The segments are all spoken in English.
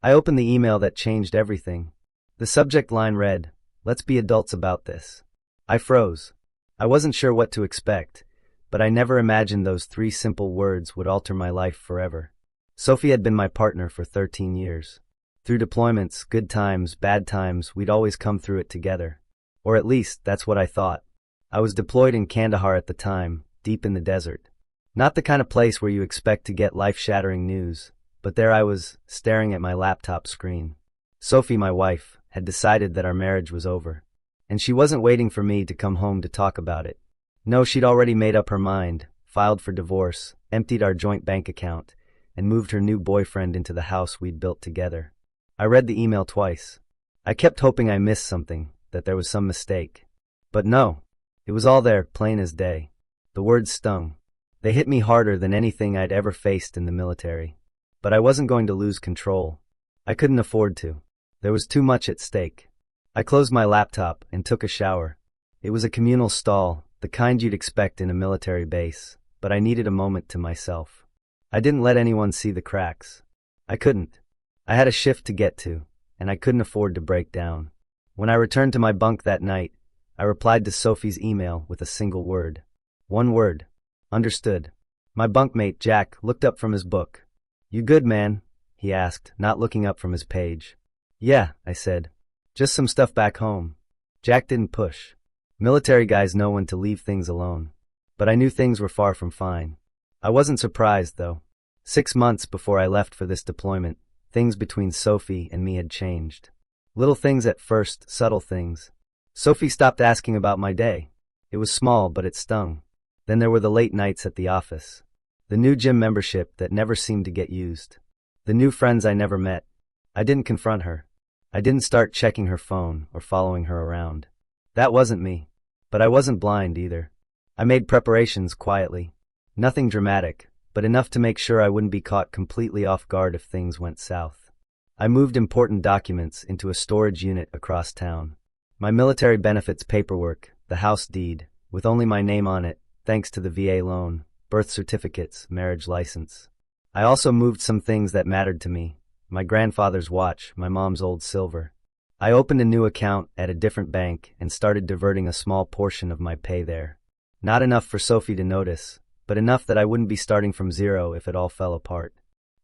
I opened the email that changed everything. The subject line read, "Let's be adults about this." I froze. I wasn't sure what to expect, but I never imagined those 3 simple words would alter my life forever. Sophie had been my partner for 13 years. Through deployments, good times, bad times, we'd always come through it together. Or at least, that's what I thought. I was deployed in Kandahar at the time, deep in the desert. Not the kind of place where you expect to get life-shattering news, but there I was, staring at my laptop screen. Sophie, my wife, had decided that our marriage was over. And she wasn't waiting for me to come home to talk about it. No, she'd already made up her mind, filed for divorce, emptied our joint bank account, and moved her new boyfriend into the house we'd built together. I read the email twice. I kept hoping I missed something, that there was some mistake. But no, it was all there, plain as day. The words stung. They hit me harder than anything I'd ever faced in the military. But I wasn't going to lose control. I couldn't afford to. There was too much at stake. I closed my laptop and took a shower. It was a communal stall, the kind you'd expect in a military base, but I needed a moment to myself. I didn't let anyone see the cracks. I couldn't. I had a shift to get to, and I couldn't afford to break down. When I returned to my bunk that night, I replied to Sophie's email with a single word. One word. Understood. My bunkmate, Jack, looked up from his book. "You good, man?" he asked, not looking up from his page. "Yeah," I said. "Just some stuff back home." Jack didn't push. Military guys know when to leave things alone. But I knew things were far from fine. I wasn't surprised, though. 6 months before I left for this deployment, things between Sophie and me had changed. Little things at first, subtle things. Sophie stopped asking about my day. It was small, but it stung. Then there were the late nights at the office. The new gym membership that never seemed to get used. The new friends I never met. I didn't confront her. I didn't start checking her phone or following her around. That wasn't me. But I wasn't blind either. I made preparations quietly. Nothing dramatic, but enough to make sure I wouldn't be caught completely off guard if things went south. I moved important documents into a storage unit across town. My military benefits paperwork, the house deed, with only my name on it, thanks to the VA loan, birth certificates, marriage license. I also moved some things that mattered to me. My grandfather's watch, my mom's old silver. I opened a new account at a different bank and started diverting a small portion of my pay there. Not enough for Sophie to notice, but enough that I wouldn't be starting from zero if it all fell apart.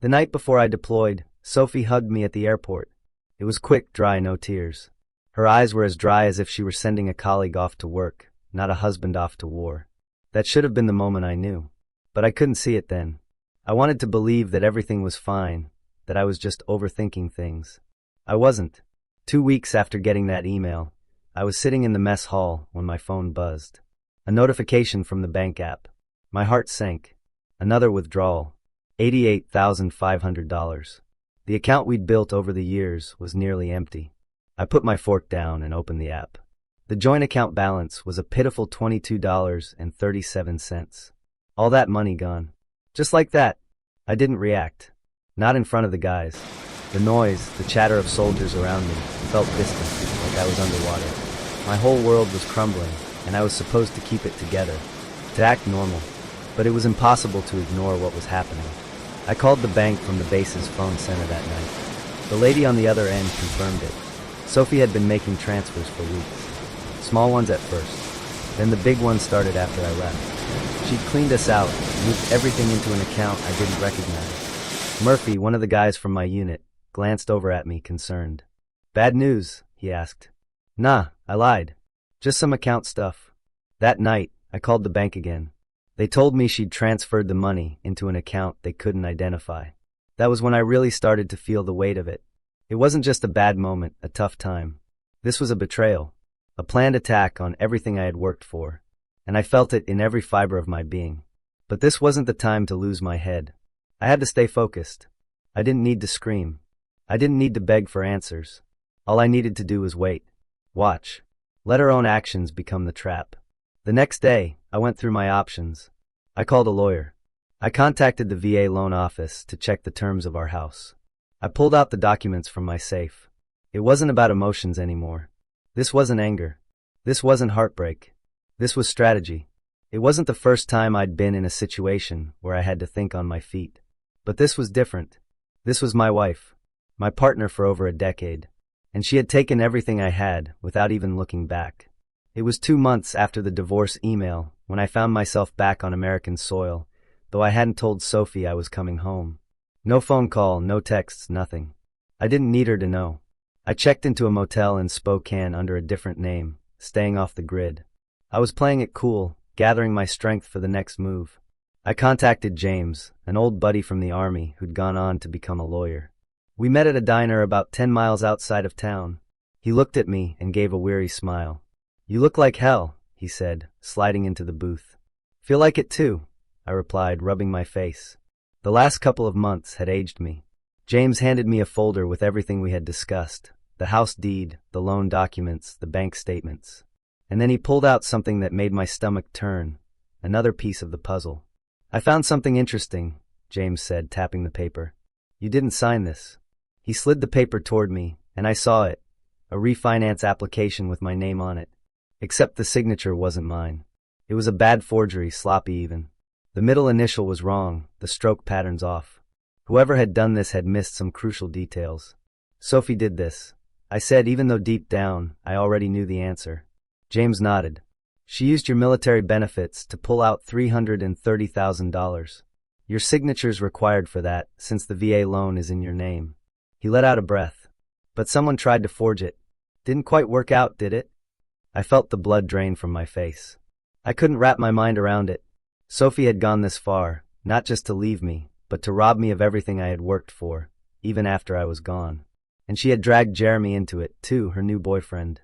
The night before I deployed, Sophie hugged me at the airport. It was quick, dry, no tears. Her eyes were as dry as if she were sending a colleague off to work, not a husband off to war. That should have been the moment I knew. But I couldn't see it then. I wanted to believe that everything was fine, that I was just overthinking things. I wasn't. 2 weeks after getting that email, I was sitting in the mess hall when my phone buzzed. A notification from the bank app. My heart sank. Another withdrawal. $88,500. The account we'd built over the years was nearly empty. I put my fork down and opened the app. The joint account balance was a pitiful $22.37. All that money gone. Just like that. I didn't react. Not in front of the guys. The noise, the chatter of soldiers around me, felt distant, like I was underwater. My whole world was crumbling, and I was supposed to keep it together, to act normal. But it was impossible to ignore what was happening. I called the bank from the base's phone center that night. The lady on the other end confirmed it. Sophie had been making transfers for weeks. Small ones at first. Then the big ones started after I left. She'd cleaned us out, moved everything into an account I didn't recognize. Murphy, one of the guys from my unit, glanced over at me, concerned. "Bad news?" he asked. "Nah, I lied. Just some account stuff." That night, I called the bank again. They told me she'd transferred the money into an account they couldn't identify. That was when I really started to feel the weight of it. It wasn't just a bad moment, a tough time. This was a betrayal. A planned attack on everything I had worked for. And I felt it in every fiber of my being. But this wasn't the time to lose my head. I had to stay focused. I didn't need to scream. I didn't need to beg for answers. All I needed to do was wait. Watch. Let her own actions become the trap. The next day, I went through my options. I called a lawyer. I contacted the VA loan office to check the terms of our house. I pulled out the documents from my safe. It wasn't about emotions anymore. This wasn't anger. This wasn't heartbreak. This was strategy. It wasn't the first time I'd been in a situation where I had to think on my feet. But this was different. This was my wife. my partner for over a decade. And she had taken everything I had without even looking back. It was 2 months after the divorce email when I found myself back on American soil, though I hadn't told Sophie I was coming home. No phone call, no texts, nothing. I didn't need her to know. I checked into a motel in Spokane under a different name, staying off the grid. I was playing it cool, gathering my strength for the next move. I contacted James, an old buddy from the army who'd gone on to become a lawyer. We met at a diner about 10 miles outside of town. He looked at me and gave a weary smile. "You look like hell," he said, sliding into the booth. "Feel like it too," I replied, rubbing my face. The last couple of months had aged me. James handed me a folder with everything we had discussed: the house deed, the loan documents, the bank statements. And then he pulled out something that made my stomach turn, another piece of the puzzle. "I found something interesting," James said, tapping the paper. "You didn't sign this." He slid the paper toward me, and I saw it, a refinance application with my name on it. Except the signature wasn't mine. It was a bad forgery, sloppy even. The middle initial was wrong, the stroke patterns off. Whoever had done this had missed some crucial details. "Sophie did this," I said, even though deep down I already knew the answer. James nodded. "She used your military benefits to pull out $330,000. Your signature's required for that, since the VA loan is in your name." He let out a breath. "But someone tried to forge it. Didn't quite work out, did it?" I felt the blood drain from my face. I couldn't wrap my mind around it. Sophie had gone this far, not just to leave me, but to rob me of everything I had worked for, even after I was gone. And she had dragged Jeremy into it, too, her new boyfriend.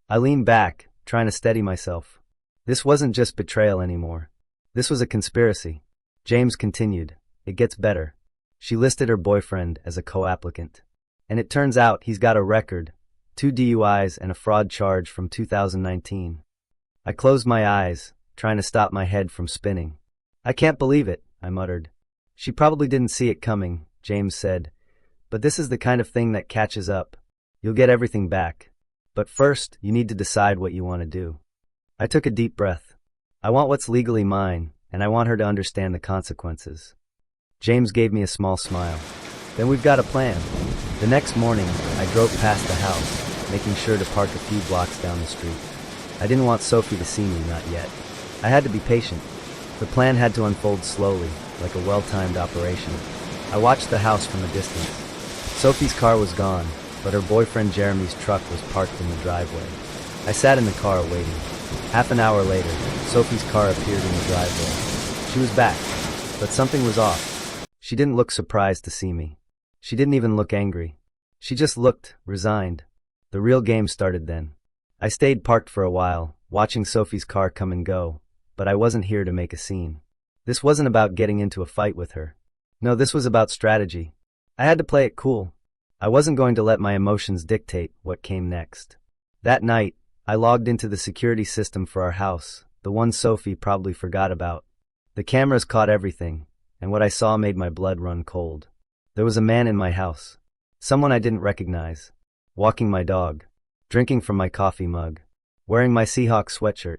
I leaned back, trying to steady myself. This wasn't just betrayal anymore. This was a conspiracy. James continued, "It gets better." She listed her boyfriend as a co-applicant. And it turns out he's got a record, 2 DUIs and a fraud charge from 2019. I closed my eyes, trying to stop my head from spinning. "I can't believe it," I muttered. "She probably didn't see it coming," James said. "But this is the kind of thing that catches up. You'll get everything back. But first, you need to decide what you want to do." I took a deep breath. I want what's legally mine, and I want her to understand the consequences. James gave me a small smile. "Then we've got a plan." The next morning, I drove past the house, making sure to park a few blocks down the street. I didn't want Sophie to see me, not yet. I had to be patient. The plan had to unfold slowly, like a well-timed operation. I watched the house from a distance. Sophie's car was gone, but her boyfriend Jeremy's truck was parked in the driveway. I sat in the car waiting. Half an hour later, Sophie's car appeared in the driveway. She was back, but something was off. She didn't look surprised to see me. She didn't even look angry. She just looked resigned. The real game started then. I stayed parked for a while, watching Sophie's car come and go, but I wasn't here to make a scene. This wasn't about getting into a fight with her. No, this was about strategy. I had to play it cool. I wasn't going to let my emotions dictate what came next. That night, I logged into the security system for our house, the one Sophie probably forgot about. The cameras caught everything, and what I saw made my blood run cold. There was a man in my house. Someone I didn't recognize. Walking my dog. Drinking from my coffee mug. Wearing my Seahawks sweatshirt.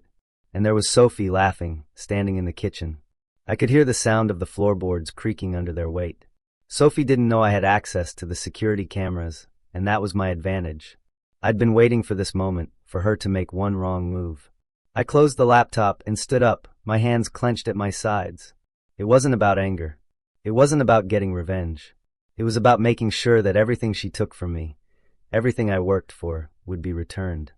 And there was Sophie laughing, standing in the kitchen. I could hear the sound of the floorboards creaking under their weight. Sophie didn't know I had access to the security cameras, and that was my advantage. I'd been waiting for this moment, for her to make one wrong move. I closed the laptop and stood up, my hands clenched at my sides. It wasn't about anger. It wasn't about getting revenge. It was about making sure that everything she took from me, everything I worked for, would be returned.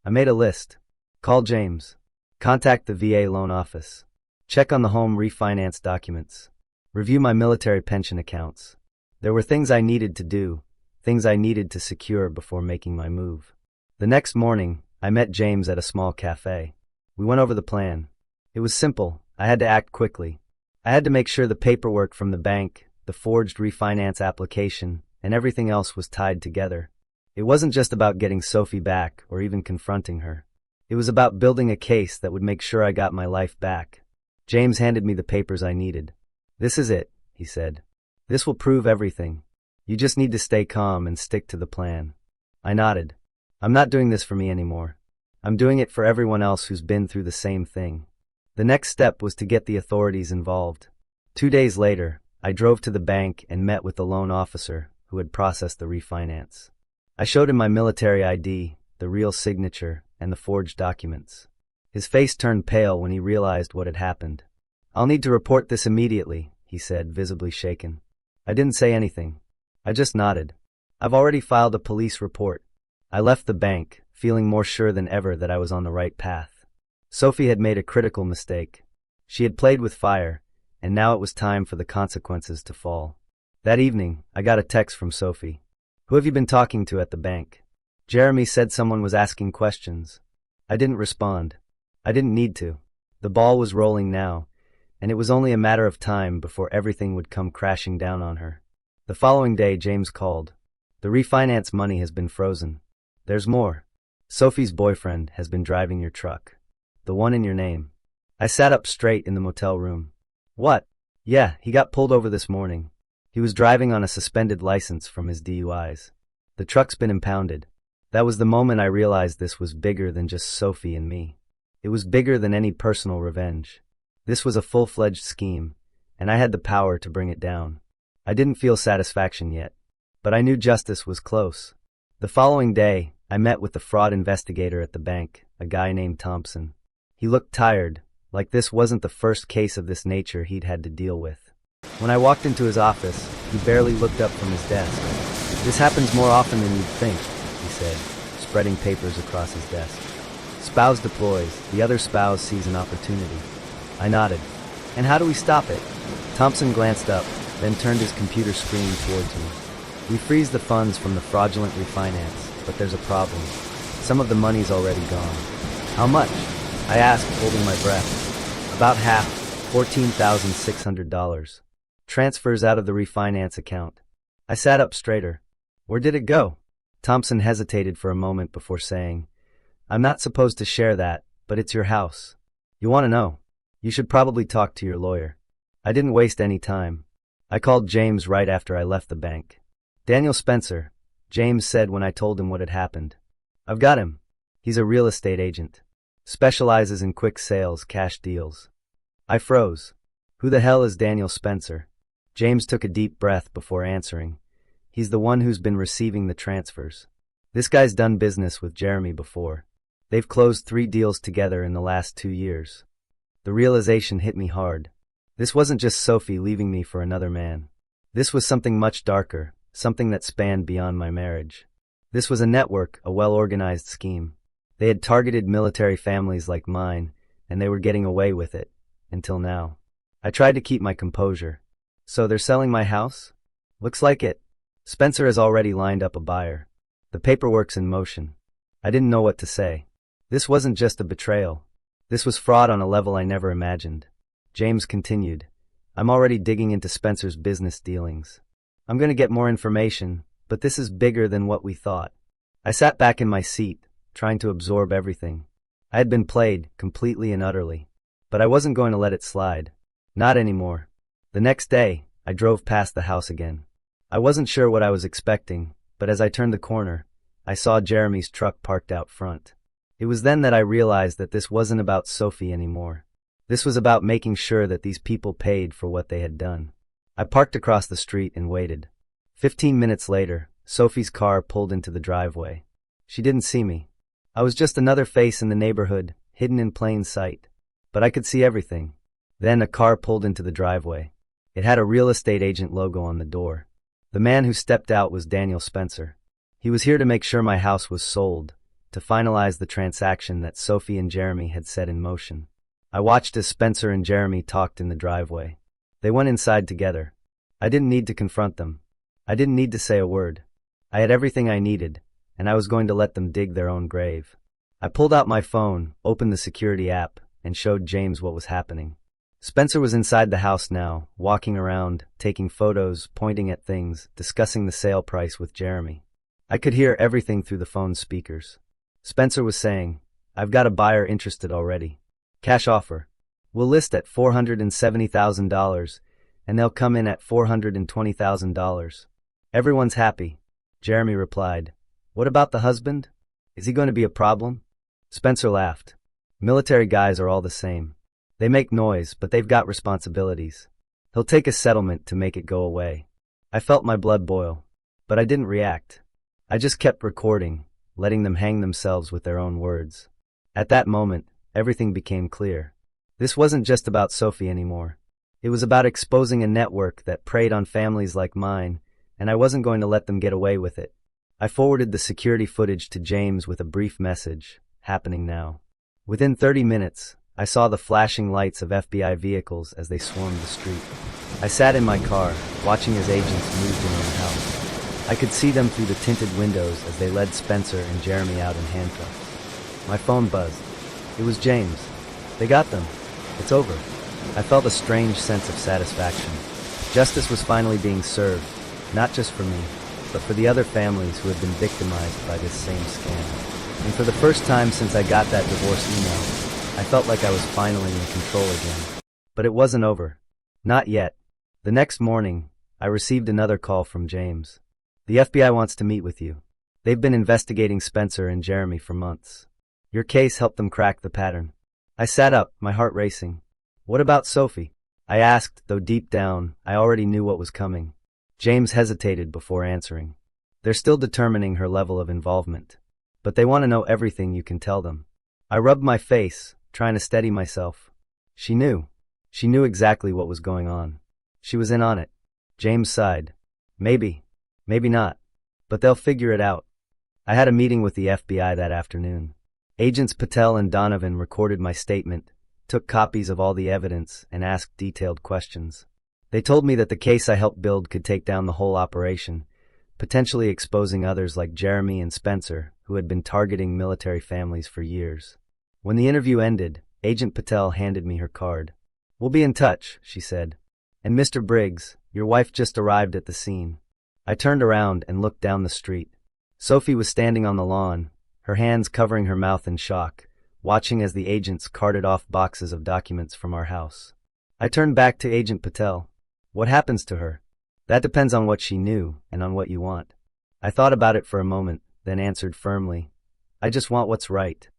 I made a list. Call James. Contact the VA loan office. Check on the home refinance documents. Review my military pension accounts. There were things I needed to do, things I needed to secure before making my move. The next morning, I met James at a small cafe. We went over the plan. It was simple. I had to act quickly. I had to make sure the paperwork from the bank, the forged refinance application, and everything else was tied together. It wasn't just about getting Sophie back or even confronting her. It was about building a case that would make sure I got my life back. James handed me the papers I needed. "This is it," he said. "This will prove everything. You just need to stay calm and stick to the plan." I nodded. I'm not doing this for me anymore. I'm doing it for everyone else who's been through the same thing. The next step was to get the authorities involved. 2 days later, I drove to the bank and met with the loan officer, who had processed the refinance. I showed him my military ID, the real signature, and the forged documents. His face turned pale when he realized what had happened. "I'll need to report this immediately," he said, visibly shaken. I didn't say anything. I just nodded. "I've already filed a police report." I left the bank, feeling more sure than ever that I was on the right path. Sophie had made a critical mistake. She had played with fire, and now it was time for the consequences to fall. That evening, I got a text from Sophie. "Who have you been talking to at the bank?" Jeremy said someone was asking questions. I didn't respond. I didn't need to. The ball was rolling now, and it was only a matter of time before everything would come crashing down on her. The following day, James called. "The refinance money has been frozen. There's more. Sophie's boyfriend has been driving your truck. The one in your name." I sat up straight in the motel room. "What?" "Yeah, he got pulled over this morning. He was driving on a suspended license from his DUIs. The truck's been impounded." That was the moment I realized this was bigger than just Sophie and me. It was bigger than any personal revenge. This was a full-fledged scheme, and I had the power to bring it down. I didn't feel satisfaction yet, but I knew justice was close. The following day, I met with the fraud investigator at the bank, a guy named Thompson. He looked tired, like this wasn't the first case of this nature he'd had to deal with. When I walked into his office, he barely looked up from his desk. "This happens more often than you'd think," he said, spreading papers across his desk. "Spouse deploys, the other spouse sees an opportunity." I nodded. "And how do we stop it?" Thompson glanced up, then turned his computer screen towards me. "We freeze the funds from the fraudulent refinance, but there's a problem. Some of the money's already gone." "How much?" I asked, holding my breath. "About half, $14,600. Transfers out of the refinance account." I sat up straighter. "Where did it go?" Thompson hesitated for a moment before saying, "I'm not supposed to share that, but it's your house. You want to know? You should probably talk to your lawyer." I didn't waste any time. I called James right after I left the bank. "Daniel Spencer," James said when I told him what had happened. "I've got him. He's a real estate agent. Specializes in quick sales, cash deals." I froze. "Who the hell is Daniel Spencer?" James took a deep breath before answering. "He's the one who's been receiving the transfers. This guy's done business with Jeremy before. They've closed 3 deals together in the last 2 years." The realization hit me hard. This wasn't just Sophie leaving me for another man. This was something much darker, something that spanned beyond my marriage. This was a network, a well-organized scheme. They had targeted military families like mine, and they were getting away with it, until now. I tried to keep my composure. "So they're selling my house?" "Looks like it. Spencer has already lined up a buyer. The paperwork's in motion." I didn't know what to say. This wasn't just a betrayal. This was fraud on a level I never imagined. James continued, "I'm already digging into Spencer's business dealings. I'm going to get more information, but this is bigger than what we thought." I sat back in my seat, trying to absorb everything. I had been played, completely and utterly. But I wasn't going to let it slide. Not anymore. The next day, I drove past the house again. I wasn't sure what I was expecting, but as I turned the corner, I saw Jeremy's truck parked out front. It was then that I realized that this wasn't about Sophie anymore. This was about making sure that these people paid for what they had done. I parked across the street and waited. 15 minutes later, Sophie's car pulled into the driveway. She didn't see me. I was just another face in the neighborhood, hidden in plain sight. But I could see everything. Then a car pulled into the driveway. It had a real estate agent logo on the door. The man who stepped out was Daniel Spencer. He was here to make sure my house was sold, to finalize the transaction that Sophie and Jeremy had set in motion. I watched as Spencer and Jeremy talked in the driveway. They went inside together. I didn't need to confront them. I didn't need to say a word. I had everything I needed, and I was going to let them dig their own grave. I pulled out my phone, opened the security app, and showed James what was happening. Spencer was inside the house now, walking around, taking photos, pointing at things, discussing the sale price with Jeremy. I could hear everything through the phone's speakers. Spencer was saying, "I've got a buyer interested already. Cash offer. We'll list at $470,000, and they'll come in at $420,000. Everyone's happy." Jeremy replied, "What about the husband? Is he going to be a problem?" Spencer laughed. "Military guys are all the same. They make noise, but they've got responsibilities. He'll take a settlement to make it go away." I felt my blood boil. But I didn't react. I just kept recording, letting them hang themselves with their own words. At that moment, everything became clear. This wasn't just about Sophie anymore. It was about exposing a network that preyed on families like mine, and I wasn't going to let them get away with it. I forwarded the security footage to James with a brief message, happening now. Within 30 minutes, I saw the flashing lights of FBI vehicles as they swarmed the street. I sat in my car, watching as agents moved in on the house. I could see them through the tinted windows as they led Spencer and Jeremy out in handcuffs. My phone buzzed. It was James. They got them. It's over. I felt a strange sense of satisfaction. Justice was finally being served, not just for me, but for the other families who had been victimized by this same scam. And for the first time since I got that divorce email, I felt like I was finally in control again. But it wasn't over. Not yet. The next morning, I received another call from James. The FBI wants to meet with you. They've been investigating Spencer and Jeremy for months. Your case helped them crack the pattern. I sat up, my heart racing. What about Sophie? I asked, though deep down, I already knew what was coming. James hesitated before answering. They're still determining her level of involvement. But they want to know everything you can tell them. I rubbed my face, trying to steady myself. She knew. She knew exactly what was going on. She was in on it. James sighed. Maybe. Maybe not. But they'll figure it out. I had a meeting with the FBI that afternoon. Agents Patel and Donovan recorded my statement, took copies of all the evidence, and asked detailed questions. They told me that the case I helped build could take down the whole operation, potentially exposing others like Jeremy and Spencer, who had been targeting military families for years. When the interview ended, Agent Patel handed me her card. We'll be in touch, she said. And Mr. Briggs, your wife just arrived at the scene. I turned around and looked down the street. Sophie was standing on the lawn, her hands covering her mouth in shock, watching as the agents carted off boxes of documents from our house. I turned back to Agent Patel. What happens to her? That depends on what she knew and on what you want. I thought about it for a moment, then answered firmly. I just want what's right.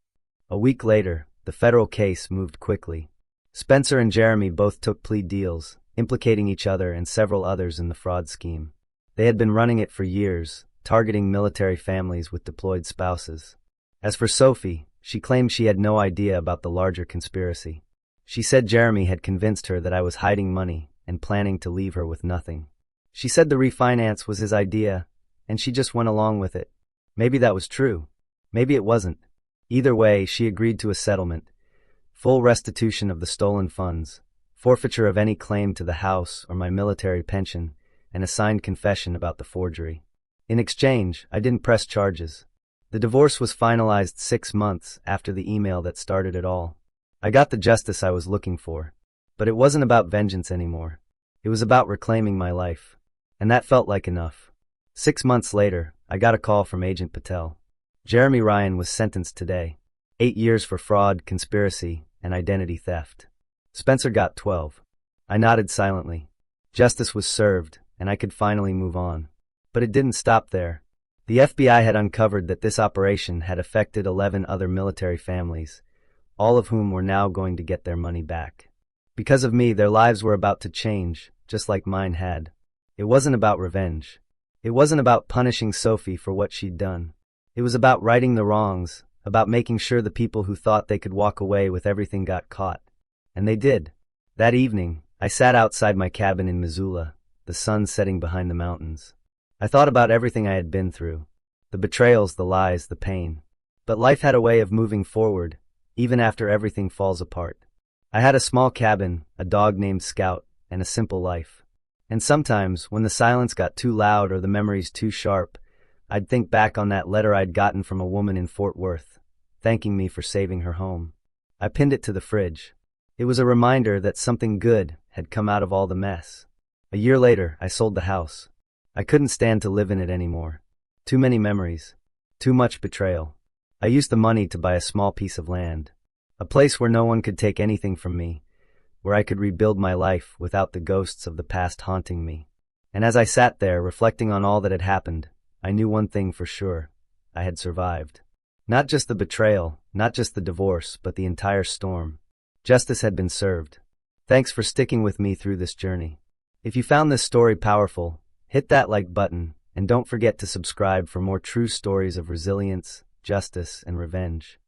A week later, the federal case moved quickly. Spencer and Jeremy both took plea deals, implicating each other and several others in the fraud scheme. They had been running it for years, targeting military families with deployed spouses. As for Sophie, she claimed she had no idea about the larger conspiracy. She said Jeremy had convinced her that I was hiding money and planning to leave her with nothing. She said the refinance was his idea, and she just went along with it. Maybe that was true. Maybe it wasn't. Either way, she agreed to a settlement. Full restitution of the stolen funds, forfeiture of any claim to the house or my military pension, and a signed confession about the forgery. In exchange, I didn't press charges. The divorce was finalized 6 months after the email that started it all. I got the justice I was looking for. But it wasn't about vengeance anymore. It was about reclaiming my life. And that felt like enough. 6 months later, I got a call from Agent Patel. Jeremy Ryan was sentenced today. 8 years for fraud, conspiracy, and identity theft. Spencer got 12. I nodded silently. Justice was served, and I could finally move on. But it didn't stop there. The FBI had uncovered that this operation had affected 11 other military families, all of whom were now going to get their money back. Because of me, their lives were about to change, just like mine had. It wasn't about revenge. It wasn't about punishing Sophie for what she'd done. It was about righting the wrongs, about making sure the people who thought they could walk away with everything got caught. And they did. That evening, I sat outside my cabin in Missoula, the sun setting behind the mountains. I thought about everything I had been through, the betrayals, the lies, the pain. But life had a way of moving forward, even after everything falls apart. I had a small cabin, a dog named Scout, and a simple life. And sometimes, when the silence got too loud or the memories too sharp, I'd think back on that letter I'd gotten from a woman in Fort Worth, thanking me for saving her home. I pinned it to the fridge. It was a reminder that something good had come out of all the mess. A year later, I sold the house. I couldn't stand to live in it anymore. Too many memories. Too much betrayal. I used the money to buy a small piece of land. A place where no one could take anything from me, where I could rebuild my life without the ghosts of the past haunting me. And as I sat there, reflecting on all that had happened, I knew one thing for sure. I had survived. Not just the betrayal, not just the divorce, but the entire storm. Justice had been served. Thanks for sticking with me through this journey. If you found this story powerful, hit that like button And don't forget to subscribe for more true stories of resilience, justice, and revenge.